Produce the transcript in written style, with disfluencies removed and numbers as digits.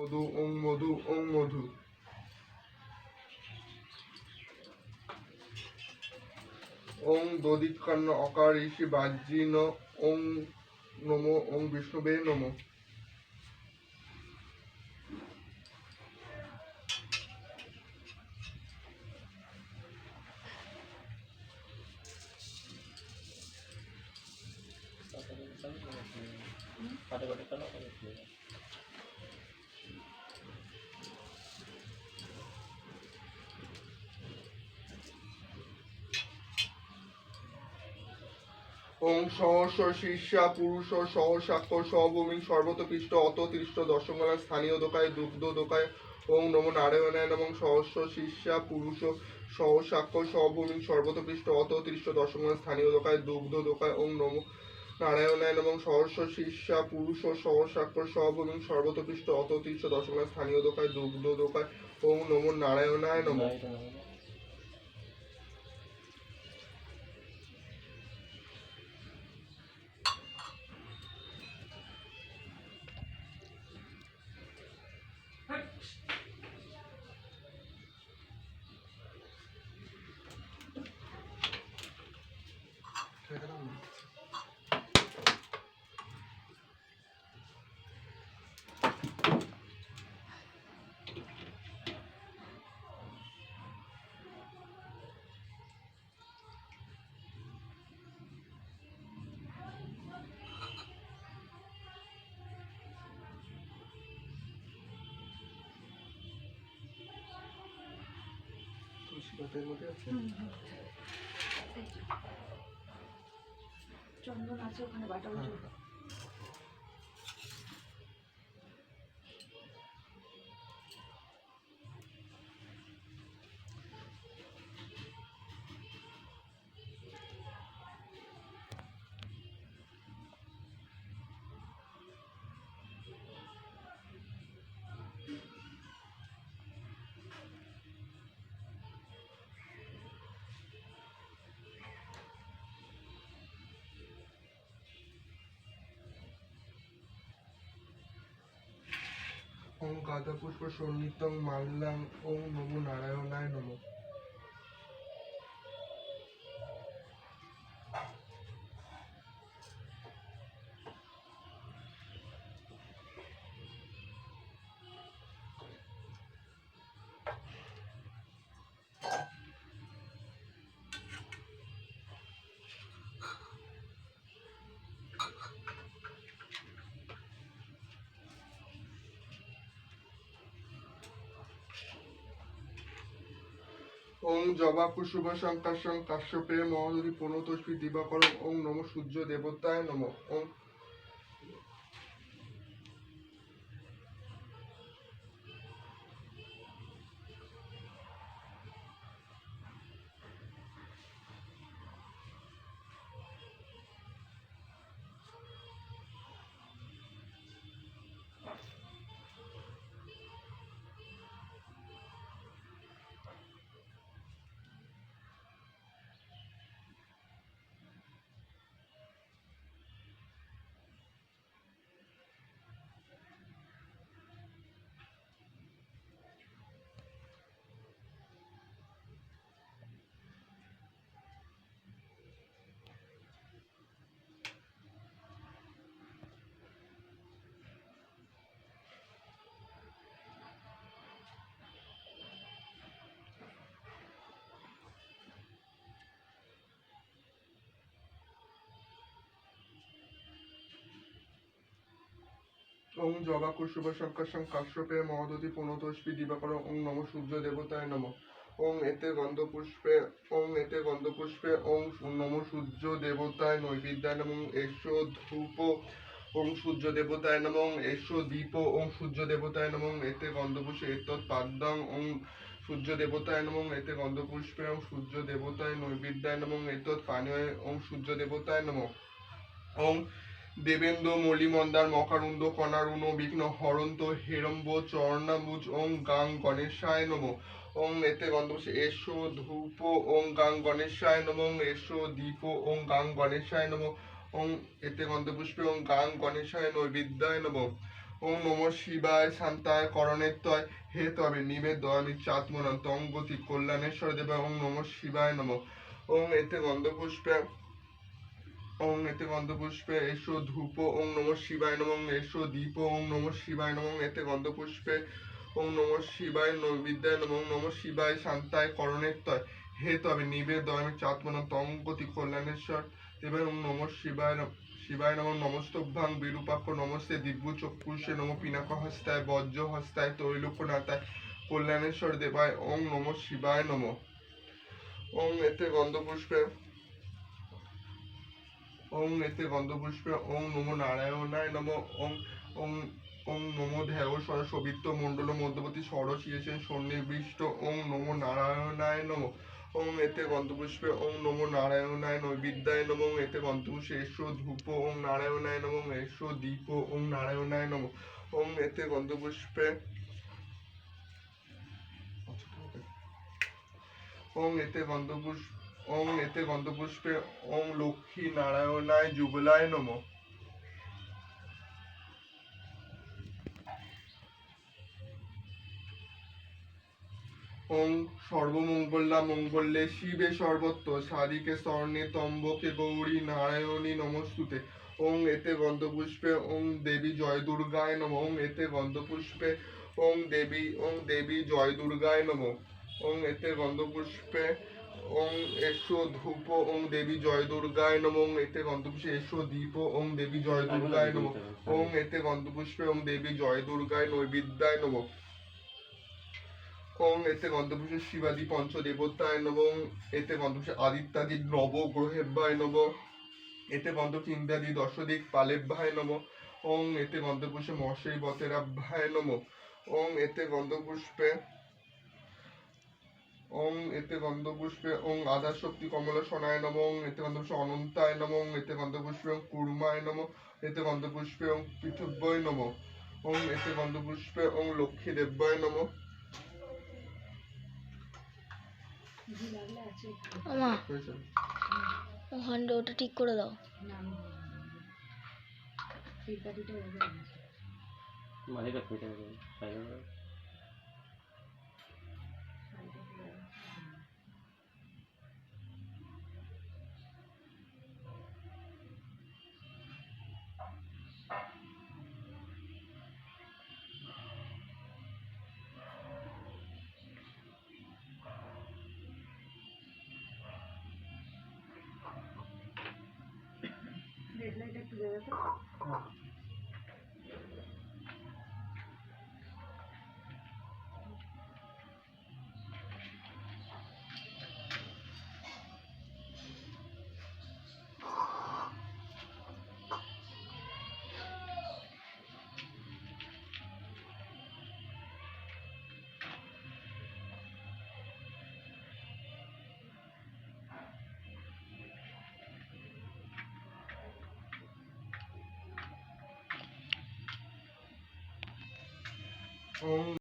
মধু ওং মধু ওং মধু। ওং দদিৎকর্ণ অকার ঋষি বাজ্যিন ওং নমো ওং বিষ্ণুবে নমো। ওং সহস্র শীর্ষা পুরুষ সহসাক্ষ সভূমি সর্বতপৃষ্ট অততৃষ্ট দশমলা স্থানীয় দোকায় দুগ্ধ দোকায় ওং নমো নারায়ণায় নমঃ। সহস্র শীর্ষা পুরুষ সহসাক্ষ সভূমি সর্বতপৃষ্ট অততৃষ্ট দশমলা স্থানীয় দোকায় দুগ্ধ দোকায় ওং নমো নারায়ণায় নমঃ। সহস্র শীর্ষা পুরুষ সহসাক্ষ সভূমি সর্বতপৃষ্ট অততৃষ্ট দশমলা স্থানীয় দোকায় দুগ্ধ দোকায় ওং নমো নারায়ণায় নমঃ। চন্দন আছে ওখানে বাটা উঠে। ওং গাধা পুষ্প সন্নিতং মাল্যাং ওং নমো নারায়ণায় নমঃ। ওং জবা কুসুম শঙ্কাশং কাশ্যপে মহোদধি প্রণতোষী দিবাকরং ওং নমঃ সূর্য দেবতায় নমঃ। ওং ওং জবা কুসুম শঙ্কাশং কাশ্যপে মহোদধি প্রণতোষী দিবাকরং ওং নমঃ সূর্য দেবতায় নমঃ। ওং এতে গন্ধপুষ্পে ওং নমঃ সূর্য দেবতায় নৈবেদ্যায় নমঃ। এসো ধূপ ওং সূর্য দেবতায় নমঃ। এসো দীপ ওং সূর্য দেবতায় নমঃ। এতে গন্ধপুষ্পে এতৎ পাদ্যং ওং সূর্য দেবতায় নমঃ। এতে গন্ধপুষ্পে ওং সূর্য দেবতায় নৈবেদ্যায় নমঃ। এতৎ পানীয় ওং সূর্য দেবতায় নমঃ। ওং দেবেন্দ্র মলিমন্দার মকারুন্দ কনারুণ বিঘ্ন হরন্ত হেরম্ব চরণাম্বুজ ওং গাং গণেশায় নমঃ। ওং এতে গন্ধপুষ্পে এসো ধূপ ওং গাং গণেশায় নমঃ। এসো দীপ ওং গাং গণেশায় নমঃ। ওং এতে গন্ধপুষ্পে ওং গাং গণেশায় নৈবেদ্যায় নমঃ। ওং নমঃ শিবায় শান্তায় করণেত্তয় হে তবে নিবে দয়ামি চাত্মনন্ত ওং গতি কল্যাণেশ্বর দেবায় ওং নমঃ শিবায় নমঃ ওং এতে গন্ধপুষ্পে এসো ধূপ ওং নমঃ শিবায় নমঃ এসো দীপ ওং নমঃ শিবায় নমঃ এতে গন্ধপুষ্পে ওং নমঃ শিবায় নৈবিদ্যায় নমঃ ওং নমঃ শিবায় শান্তায় করণেত্তয় হে তবে নিবে দয়ামি চাত্মনন্ত ওং গতি কল্যাণেশ্বর দেবায় ওং নমঃ শিবায় নমঃ নমস্তভ্যাং বিরূপাক্ষ নমস্তে দিব্য চক্ষুষে নমঃ পিনাক হস্তায় বজ্র হস্তায় ত্রৈলোক্যনাথায় কল্যাণেশ্বর দেবায় ওং নমঃ শিবায় নমঃ ওং এতে গন্ধপুষ্পে ওং নমো নারায়ণায় নমঃ ওং ওং ওং নমো ধ্যায় সরসবিত্ত মণ্ডল মধ্যবর্তী সরসিয়েছেন সন্নিবিষ্ট ওং নমো নারায়ণায় নমঃ ওং এতে গন্ধপুষ্পে ওং নমো নারায়ণায় নৈবিদ্যায় নমঃ ওং এতে গন্ধপুষ্পে এসো ধূপ ওং নারায়ণায় নমঃ এসো দীপ ওং নারায়ণায় নমঃ ওং এতে গন্ধপুষ্পে ওং এতে গন্ধপুষ্পে ওং লক্ষ্মী নারায়ণায় যুগলায় নমঃ ওং সর্বমঙ্গলা মঙ্গলে শিবে সর্বত্র সাধিকে স্বর্ণে ত্রম্বকে গৌরী নারায়ণী নমস্তুতে ওং এতে গন্ধপুষ্পে ওং দেবী জয় দুর্গায় নমঃ ওং এতে গন্ধপুষ্পে ওং দেবী জয় দুর্গায় নমঃ ওং এতে গন্ধপুষ্পে ওং এসো ধূপ ওং দেবী জয় দুর্গায় নমঃ ওং এতে গন্ধপুষ্পে এসো দীপ ওং দেবী জয় দুর্গায় নমঃ ওং এতে গন্ধপুষ্পে ওং দেবী জয় দুর্গায় নৈবিদ্যায় নমঃ ওং এতে গন্ধপুষ্পে শিবাদি পঞ্চদেবতায় নমঃ ওং এতে গন্ধপুষ্পে আদিত্যাদি নবগ্রহেভ্যায় নমঃ এতে গন্ধপুষ্পে ইন্দ্রাদি দশদিক পালেভ্যায় নমঃ ওং এতে গন্ধপুষ্পে মহেশ্বরীবতেরাভ্যায় নমঃ ওং এতে গন্ধপুষ্পে ওং আধাশক্তি কমলসনায় নমঃ ওং এতে গন্ধপুষ্পে অনন্তায় নমঃ ওং এতে গন্ধপুষ্পে ওং কুর্মায় নমঃ এতে গন্ধপুষ্পে ওং পৃথুব্যয় নমঃ ওং এতে গন্ধপুষ্পে ওং লক্ষ্মীদেব্যায় নমঃ ঘি লাগলে আছে আমা হয়েছে ওখানটা ওটা ঠিক করে দাও। না আমি ফিরকাটিটা ওদের আছে মাঝেটা ফেটে গেছে সাইডে রেড লাইট একটু দেবে তো ওং